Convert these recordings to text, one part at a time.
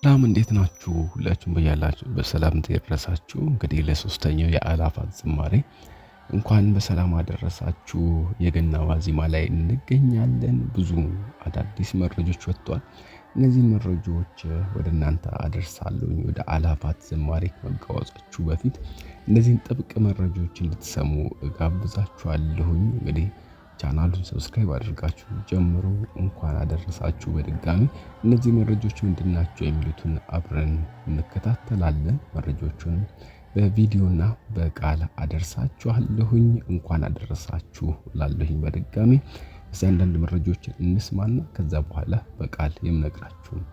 ሰላም እንዴት ናችሁ? ሁላችሁም በያላችሁ በሰላም ተደረሳችሁ። እንግዲህ ለሶስተኛው የአእላፋት ዝማሬ እንኳን በሰላም አደረሳችሁ። የገና ዋዜማ ላይ እንገኛለን። ብዙ አዳዲስ መረጃዎች ወጥቷል። እነዚህ መረጃዎች ወደ እናንተ አደርሳለሁ። ወደ አእላፋት ዝማሬ ከመጓዛችሁ በፊት እነዚህን ጥብቅ መረጃዎች እንድትሰሙ ጋብዛችኋለሁ። እንግዲህ ቻናሉን ሰብስክራይብ አድርጋችሁ ጀምሮ እንኳን አደረሳችሁ። በድጋሚ እነዚህ መረጃዎች ምንድናቸው የሚሉትን አብረን እንከታተላለን። መረጃዎቹን በቪዲዮና በቃል አደርሳችኋለሁኝ። እንኳን አደረሳችሁ ላለሁኝ በድጋሚ አንዳንድ መረጃዎችን እንስማና ከዛ በኋላ በቃል የምነግራችሁን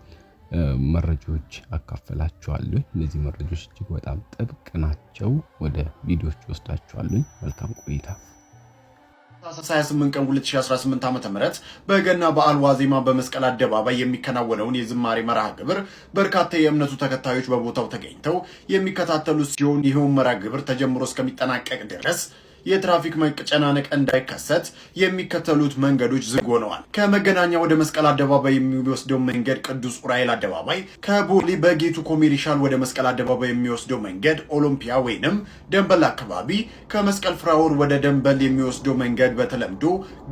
መረጃዎች አካፈላችኋለሁ። እነዚህ መረጃዎች እጅግ በጣም ጥብቅ ናቸው። ወደ ቪዲዮዎች ወስዳችኋለሁ። መልካም ቆይታ። 28 ቀን 2018 ዓ.ም በገና በዓል ዋዜማ በመስቀል አደባባይ የሚከናወነውን የዝማሬ መርሃ ግብር በርካታ የእምነቱ ተከታዮች በቦታው ተገኝተው የሚከታተሉ ሲሆን ይህው መርሃ ግብር ተጀምሮ እስከሚጠናቀቅ ድረስ የትራፊክ መጨናነቅ እንዳይከሰት የሚከተሉት መንገዶች ዝግ ሆነዋል። ከመገናኛ ወደ መስቀል አደባባይ የሚወስደው መንገድ ቅዱስ ዑራኤል አደባባይ፣ ከቦሌ በጌቱ ኮሜርሻል ወደ መስቀል አደባባይ የሚወስደው መንገድ ኦሎምፒያ ወይንም ደንበል አካባቢ፣ ከመስቀል ፍራውር ወደ ደንበል የሚወስደው መንገድ በተለምዶ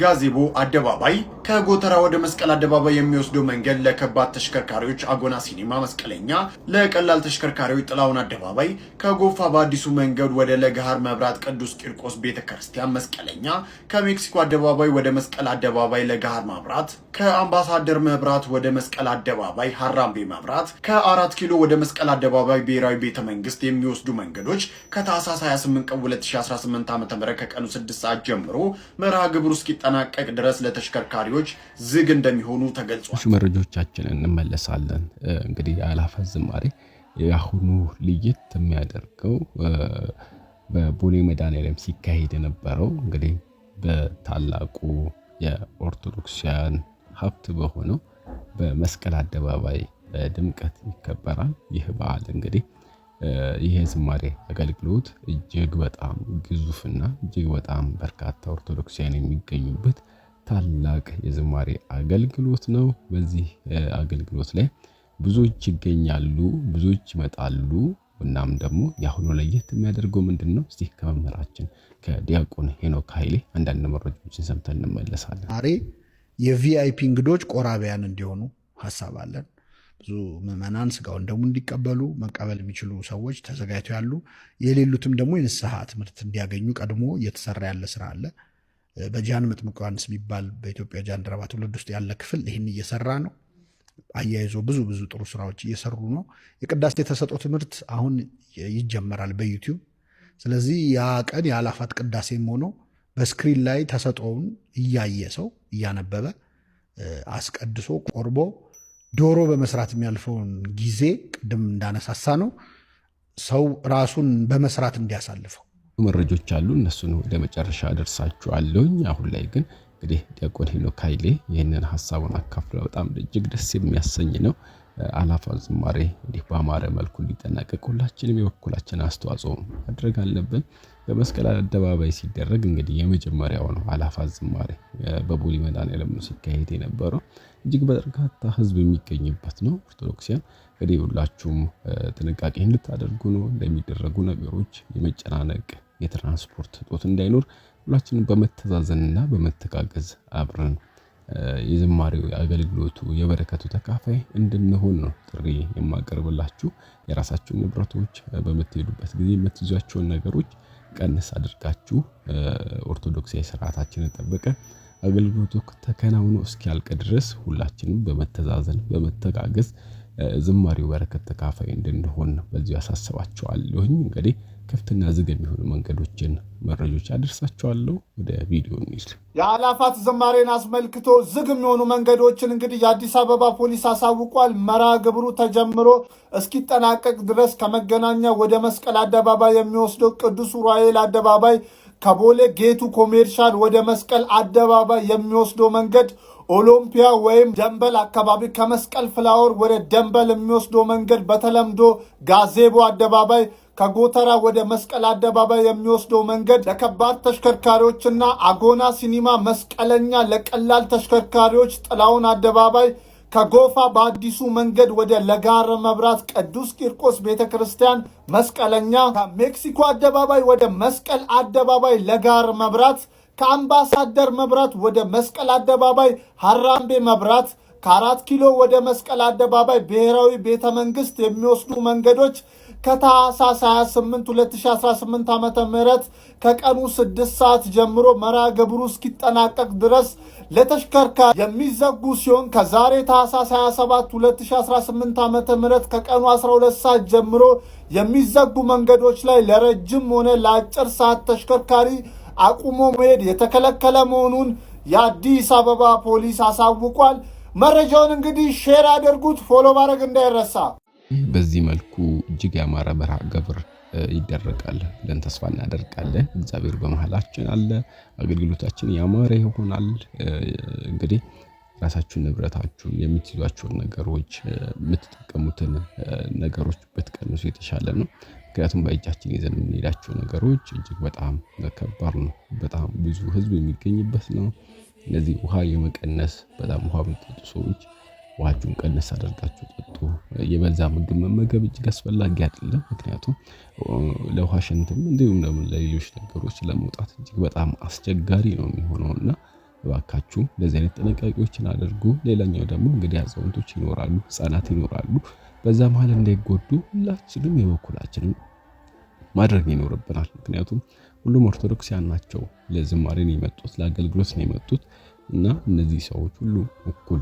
ጋዜቦ አደባባይ፣ ከጎተራ ወደ መስቀል አደባባይ የሚወስደው መንገድ ለከባድ ተሽከርካሪዎች አጎና ሲኒማ መስቀለኛ፣ ለቀላል ተሽከርካሪዎች ጥላውን አደባባይ፣ ከጎፋ በአዲሱ መንገድ ወደ ለገሃር መብራት ቅዱስ ቂርቆስ ቤተክርስቲያን መስቀለኛ፣ ከሜክሲኮ አደባባይ ወደ መስቀል አደባባይ ለገሃር መብራት፣ ከአምባሳደር መብራት ወደ መስቀል አደባባይ ሀራምቤ መብራት፣ ከ4 ኪሎ ወደ መስቀል አደባባይ ብሔራዊ ቤተመንግስት የሚወስዱ መንገዶች ከታህሳስ 28 ቀን 2018 ዓ.ም ከቀኑ 6 ሰዓት ጀምሮ መርሃ ግብሩ እስኪጠናቀቅ ድረስ ለተሽከርካሪዎች ዝግ እንደሚሆኑ ተገልጿል። መረጃዎቻችንን እንመለሳለን። እንግዲህ የአእላፋት ዝማሬ የአሁኑ ለየት የሚያደርገው በቦሌ መድኃኔዓለም ሲካሄድ የነበረው እንግዲህ በታላቁ የኦርቶዶክሳውያን ሀብት በሆነው በመስቀል አደባባይ በድምቀት ይከበራል። ይህ በዓል እንግዲህ ይህ ዝማሬ አገልግሎት እጅግ በጣም ግዙፍና እጅግ በጣም በርካታ ኦርቶዶክሳውያን የሚገኙበት ታላቅ የዝማሬ አገልግሎት ነው። በዚህ አገልግሎት ላይ ብዙዎች ይገኛሉ፣ ብዙዎች ይመጣሉ። እናም ደግሞ ያሁኑ ለየት የሚያደርገው ምንድነው? እስቲ ከመምህራችን ከዲያቆን ሄኖክ ኃይሌ አንዳንድ መረጃዎችን ሰምተን እንመለሳለን። ዛሬ የቪአይፒ እንግዶች ቆራቢያን እንዲሆኑ ሀሳብ አለን። ብዙ ምዕመናን ስጋውን ደግሞ እንዲቀበሉ መቀበል የሚችሉ ሰዎች ተዘጋጅተው ያሉ፣ የሌሉትም ደግሞ የንስሐ ትምህርት እንዲያገኙ ቀድሞ እየተሰራ ያለ ስራ አለ። በጃን መጥምቁ ዮሐንስ የሚባል በኢትዮጵያ ጃንደረባ ትውልድ ውስጥ ያለ ክፍል ይህን እየሰራ ነው። አያይዞ ብዙ ጥሩ ስራዎች እየሰሩ ነው። የቅዳሴ ተሰጥኦ ትምህርት አሁን ይጀመራል በዩቲዩብ። ስለዚህ ያ ቀን የአእላፋት ቅዳሴም ሆኖ በስክሪን ላይ ተሰጥኦውን እያየ ሰው እያነበበ አስቀድሶ ቆርቦ ዶሮ በመስራት የሚያልፈውን ጊዜ ቅድም እንዳነሳሳ ነው ሰው ራሱን በመስራት እንዲያሳልፈው መረጃዎች አሉ። እነሱን ወደ መጨረሻ አደርሳችኋለሁኝ። አሁን ላይ ግን እንግዲህ ዲያቆን ሄኖክ ኃይሌ ይህንን ሐሳቡን አካፍለው በጣም እጅግ ደስ የሚያሰኝ ነው። አእላፋት ዝማሬ እንዲህ በአማረ መልኩ እንዲጠናቀቅ ሁላችንም የበኩላችን አስተዋጽኦ ማድረግ አለብን። በመስቀል አደባባይ ሲደረግ እንግዲህ የመጀመሪያው ነው አእላፋት ዝማሬ በቦሌ መድኃኔዓለም ነው ሲካሄድ የነበረው። እጅግ በርካታ ህዝብ የሚገኝበት ነው። ኦርቶዶክሲያን እንግዲህ ሁላችሁም ጥንቃቄ እንድታደርጉ ነው። እንደሚደረጉ ነገሮች የመጨናነቅ የትራንስፖርት እጦት እንዳይኖር ሁላችንም በመተዛዘንና በመተጋገዝ አብረን የዝማሬው አገልግሎቱ የበረከቱ ተካፋይ እንድንሆን ነው ጥሪ የማቀርብላችሁ። የራሳችሁን ንብረቶች በምትሄዱበት ጊዜ የምትይዟቸውን ነገሮች ቀንስ አድርጋችሁ ኦርቶዶክሳዊ ስርዓታችንን ጠብቀ አገልግሎቱ ተከናውኖ እስኪያልቅ ድረስ ሁላችንም በመተዛዘን በመተጋገዝ ዝማሬው በረከት ተካፋይ እንድንሆን በዚሁ ያሳስባችኋለሁኝ። እንግዲህ ክፍትና ዝግ የሚሆኑ መንገዶችን መረጃዎች አደርሳችኋለሁ። ወደ ቪዲዮ እንሂድ። የአእላፋት ዝማሬን አስመልክቶ ዝግ የሚሆኑ መንገዶችን እንግዲህ የአዲስ አበባ ፖሊስ አሳውቋል። መርሃ ግብሩ ተጀምሮ እስኪጠናቀቅ ድረስ ከመገናኛ ወደ መስቀል አደባባይ የሚወስደው ቅዱስ ዑራኤል አደባባይ፣ ከቦሌ ጌቱ ኮሜርሻል ወደ መስቀል አደባባይ የሚወስደው መንገድ ኦሎምፒያ ወይም ደንበል አካባቢ፣ ከመስቀል ፍላወር ወደ ደንበል የሚወስደው መንገድ በተለምዶ ጋዜቦ አደባባይ፣ ከጎተራ ወደ መስቀል አደባባይ የሚወስደው መንገድ ለከባድ ተሽከርካሪዎችና አጎና ሲኒማ መስቀለኛ ለቀላል ተሽከርካሪዎች ጥላውን አደባባይ፣ ከጎፋ በአዲሱ መንገድ ወደ ለጋር መብራት ቅዱስ ቂርቆስ ቤተ ክርስቲያን መስቀለኛ፣ ከሜክሲኮ አደባባይ ወደ መስቀል አደባባይ ለጋር መብራት፣ ከአምባሳደር መብራት ወደ መስቀል አደባባይ ሀራምቤ መብራት፣ ከ4 ኪሎ ወደ መስቀል አደባባይ ብሔራዊ ቤተ መንግስት የሚወስዱ መንገዶች ከታህሳስ 28 2018 ዓ.ም ከቀኑ 6 ሰዓት ጀምሮ መርሃ ግብሩ እስኪጠናቀቅ ድረስ ለተሽከርካሪ የሚዘጉ ሲሆን ከዛሬ ታህሳስ 27 2018 ዓ.ም ከቀኑ 12 ሰዓት ጀምሮ የሚዘጉ መንገዶች ላይ ለረጅም ሆነ ለአጭር ሰዓት ተሽከርካሪ አቁሞ መሄድ የተከለከለ መሆኑን የአዲስ አበባ ፖሊስ አሳውቋል። መረጃውን እንግዲህ ሼር አድርጉት፣ ፎሎ ማድረግ እንዳይረሳ። በዚህ መልኩ እጅግ ያማረ መርሃ ግብር ይደረጋል ብለን ተስፋ እናደርጋለን። እግዚአብሔር በመሃላችን አለ፣ አገልግሎታችን ያማረ ይሆናል። እንግዲህ ራሳችሁን፣ ንብረታችሁን፣ የምትይዟቸውን ነገሮች፣ የምትጠቀሙትን ነገሮች ብትቀንሱ የተሻለ ነው። ምክንያቱም በእጃችን ይዘን የምንሄዳቸው ነገሮች እጅግ በጣም ከባድ ነው። በጣም ብዙ ህዝብ የሚገኝበት ነው። እነዚህ ውሃ የመቀነስ በጣም ውሃ የምትጠጡ ሰዎች ውሃችሁን ቀነስ አድርጋችሁ ጠጡ። የበዛ ምግብ መመገብ እጅግ አስፈላጊ አይደለም። ምክንያቱም ለውሃ ሽንትም እንዲሁም ደግሞ ለሌሎች ነገሮች ለመውጣት እጅግ በጣም አስቸጋሪ ነው የሚሆነውና እባካችሁ እንደዚህ አይነት ጥንቃቄዎችን አድርጉ። ሌላኛው ደግሞ እንግዲህ አዛውንቶች ይኖራሉ፣ ህፃናት ይኖራሉ። በዛ መሀል እንዳይጎዱ ሁላችንም የበኩላችንን ማድረግ ይኖርብናል። ምክንያቱም ሁሉም ኦርቶዶክሳውያን ናቸው። ለዝማሬ ነው የመጡት፣ ለአገልግሎት ነው የመጡት እና እነዚህ ሰዎች ሁሉ እኩል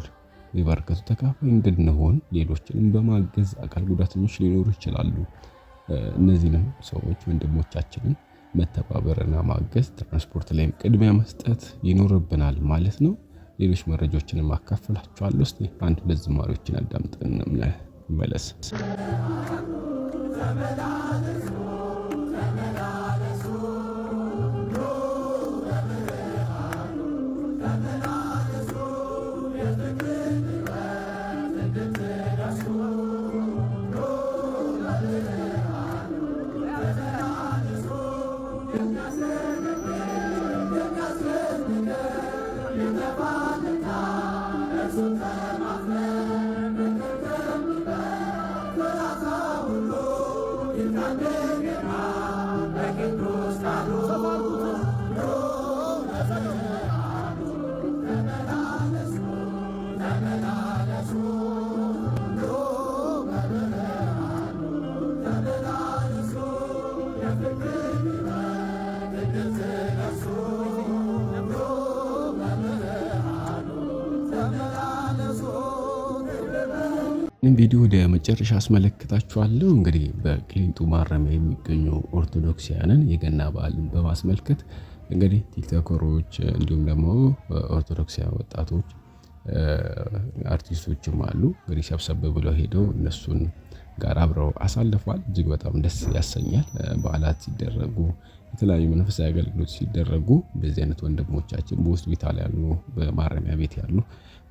የበረከቱ ተካፋይ እንድንሆን ሌሎችንም በማገዝ አካል ጉዳተኞች ሊኖሩ ይችላሉ። እነዚህንም ሰዎች ወንድሞቻችንን መተባበርና ማገዝ፣ ትራንስፖርት ላይም ቅድሚያ መስጠት ይኖርብናል ማለት ነው። ሌሎች መረጃዎችንም አካፍላችኋለሁ። እስቲ አንድ ሁለት ዝማሬዎችን አዳምጠን እንመለስ። ቪዲዮ ወደ መጨረሻ አስመለክታችኋለሁ። እንግዲህ በቅሊንጦ ማረሚያ የሚገኙ ኦርቶዶክሳውያንን የገና በዓልን በማስመልከት እንግዲህ ቲክቶከሮች እንዲሁም ደግሞ ኦርቶዶክሳውያን ወጣቶች አርቲስቶችም አሉ። እንግዲህ ሰብሰብ ብለው ሄደው እነሱን ጋር አብረው አሳልፏል። እጅግ በጣም ደስ ያሰኛል። በዓላት ሲደረጉ፣ የተለያዩ መንፈሳዊ አገልግሎት ሲደረጉ እንደዚህ አይነት ወንድሞቻችን በሆስፒታል ያሉ፣ በማረሚያ ቤት ያሉ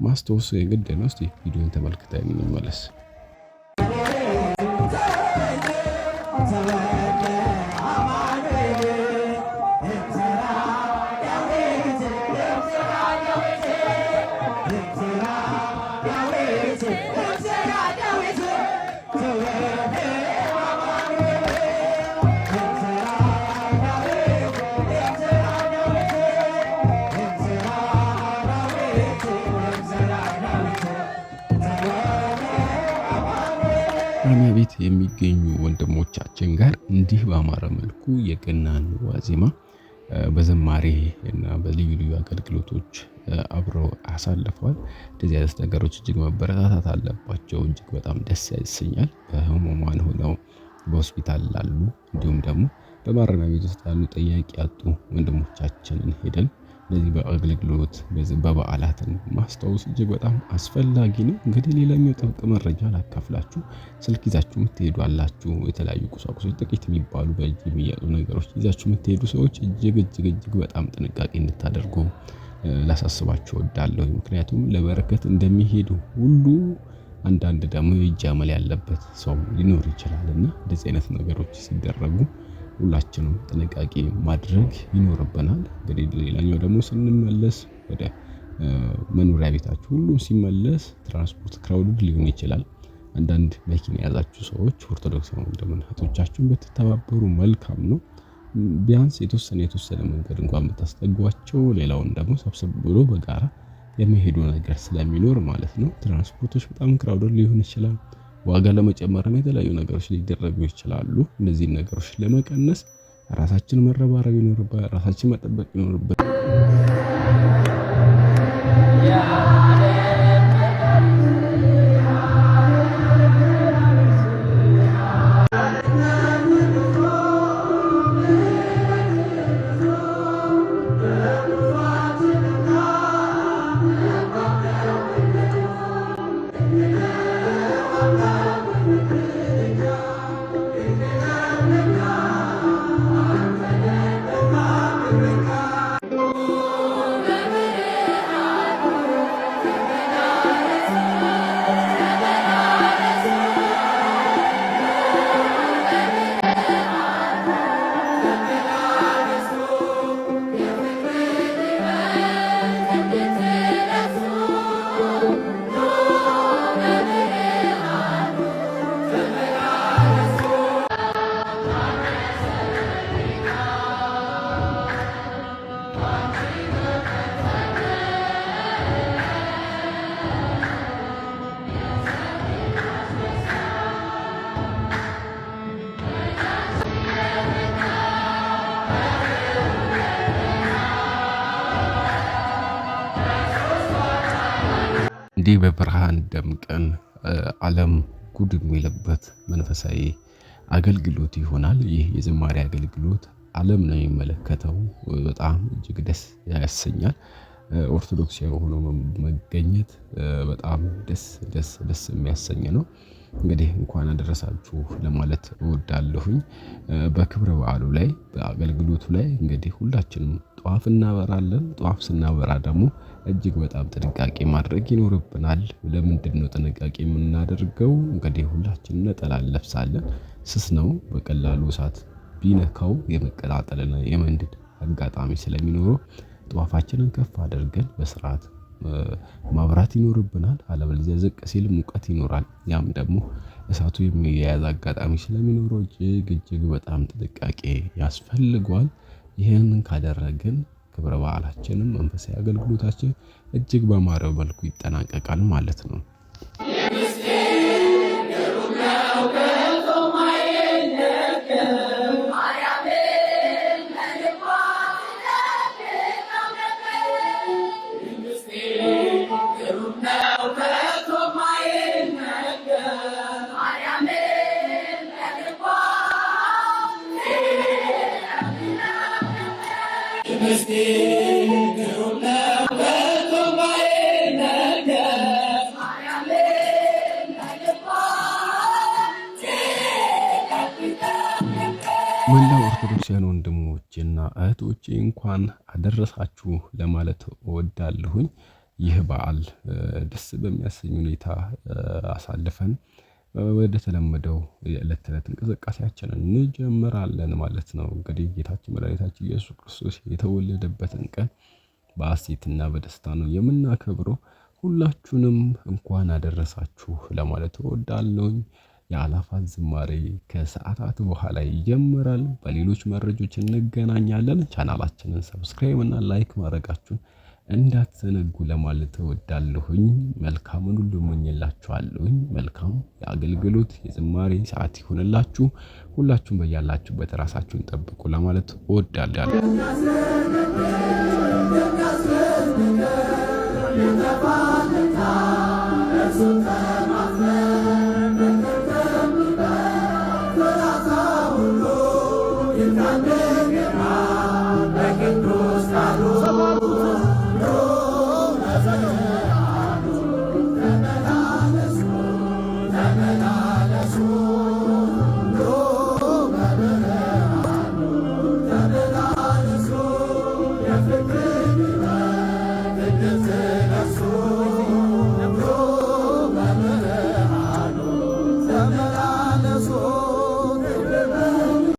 ማስታወስ የግድ ነው። እስቲ ቪዲዮን ተመልክተን እንመለስ። ማረሚያ ቤት የሚገኙ ወንድሞቻችን ጋር እንዲህ በአማረ መልኩ የገናን ዋዜማ በዝማሬ እና በልዩ ልዩ አገልግሎቶች አብረው አሳልፈዋል። እንደዚህ አይነት ነገሮች እጅግ መበረታታት አለባቸው። እጅግ በጣም ደስ ያሰኛል። በህሙማን ሆነው በሆስፒታል ላሉ እንዲሁም ደግሞ በማረሚያ ቤት ውስጥ ያሉ ጠያቂ ያጡ ወንድሞቻችንን ሄደን ለዚህ በአገልግሎት በበዓላትን ማስታወስ እጅግ በጣም አስፈላጊ ነው። እንግዲህ ሌላኛው ጥብቅ መረጃ ላካፍላችሁ። ስልክ ይዛችሁ የምትሄዱ አላችሁ፣ የተለያዩ ቁሳቁሶች ጥቂት የሚባሉ በእጅ የሚያዙ ነገሮች ይዛችሁ የምትሄዱ ሰዎች እጅግ በጣም ጥንቃቄ እንድታደርጉ ላሳስባችሁ እወዳለሁ። ምክንያቱም ለበረከት እንደሚሄዱ ሁሉ አንዳንድ ደግሞ የእጅ አመል ያለበት ሰው ሊኖር ይችላልና እንደዚህ አይነት ነገሮች ሲደረጉ ሁላችንም ጥንቃቄ ማድረግ ይኖርብናል። እንግዲህ ሌላኛው ደግሞ ስንመለስ ወደ መኖሪያ ቤታችሁ ሁሉም ሲመለስ ትራንስፖርት ክራውድድ ሊሆን ይችላል። አንዳንድ መኪና የያዛችሁ ሰዎች ኦርቶዶክሳውያን ወንድሞቻችሁን ብትተባበሩ መልካም ነው። ቢያንስ የተወሰነ መንገድ እንኳን ብታስጠጓቸው ሌላውን ደግሞ ሰብስብ ብሎ በጋራ የሚሄዱ ነገር ስለሚኖር ማለት ነው። ትራንስፖርቶች በጣም ክራውድድ ሊሆን ይችላል። ዋጋ ለመጨመርም የተለያዩ ነገሮች ሊደረጉ ይችላሉ። እነዚህን ነገሮች ለመቀነስ ራሳችን መረባረብ ይኖርብናል። ራሳችን መጠበቅ ይኖርብናል። እንዲህ በብርሃን ደምቀን ዓለም ጉድ የሚልበት መንፈሳዊ አገልግሎት ይሆናል። ይህ የዝማሬ አገልግሎት ዓለም ነው የሚመለከተው። በጣም እጅግ ደስ ያሰኛል። ኦርቶዶክሳዊ ሆኖ መገኘት በጣም ደስ የሚያሰኝ ነው። እንግዲህ እንኳን አደረሳችሁ ለማለት እወዳለሁኝ። በክብረ በዓሉ ላይ በአገልግሎቱ ላይ እንግዲህ ሁላችንም ጧፍ እናበራለን። ጧፍ ስናበራ ደግሞ እጅግ በጣም ጥንቃቄ ማድረግ ይኖርብናል። ለምንድነው ጥንቃቄ የምናደርገው? እንግዲህ ሁላችንም ነጠላ እንለብሳለን። ስስ ነው፣ በቀላሉ እሳት ቢነካው የመቀጣጠልና የመንደድ አጋጣሚ ስለሚኖረው ጧፋችንን ከፍ አድርገን በስርዓት ማብራት ይኖርብናል። አለበለዚያ ዝቅ ሲል ሙቀት ይኖራል። ያም ደግሞ እሳቱ የሚያያዝ አጋጣሚ ስለሚኖረው እጅግ በጣም ጥንቃቄ ያስፈልገዋል። ይህንን ካደረግን ክብረ በዓላችንም መንፈሳዊ አገልግሎታችን እጅግ በማረው መልኩ ይጠናቀቃል ማለት ነው። መላው ኦርቶዶክሳውያን ወንድሞቼና እህቶቼ እንኳን አደረሳችሁ ለማለት እወዳለሁኝ። ይህ በዓል ደስ በሚያሰኝ ሁኔታ አሳልፈን ወደ ተለመደው የዕለት ተዕለት እንቅስቃሴያችንን እንጀምራለን ማለት ነው። እንግዲህ ጌታችን መድኃኒታችን ኢየሱስ ክርስቶስ የተወለደበትን ቀን በሐሴትና በደስታ ነው የምናከብረው። ሁላችሁንም እንኳን አደረሳችሁ ለማለት እወዳለሁኝ። የአእላፋት ዝማሬ ከሰዓታት በኋላ ይጀምራል። በሌሎች መረጃዎች እንገናኛለን። ቻናላችንን ሰብስክራይብ እና ላይክ ማድረጋችሁን እንዳትዘነጉ ለማለት እወዳለሁኝ። መልካሙን ሁሉ እመኝላችኋለሁኝ። መልካም የአገልግሎት የዝማሬ ሰዓት ይሁንላችሁ። ሁላችሁም በያላችሁበት ራሳችሁን ጠብቁ ለማለት እወዳለሁ።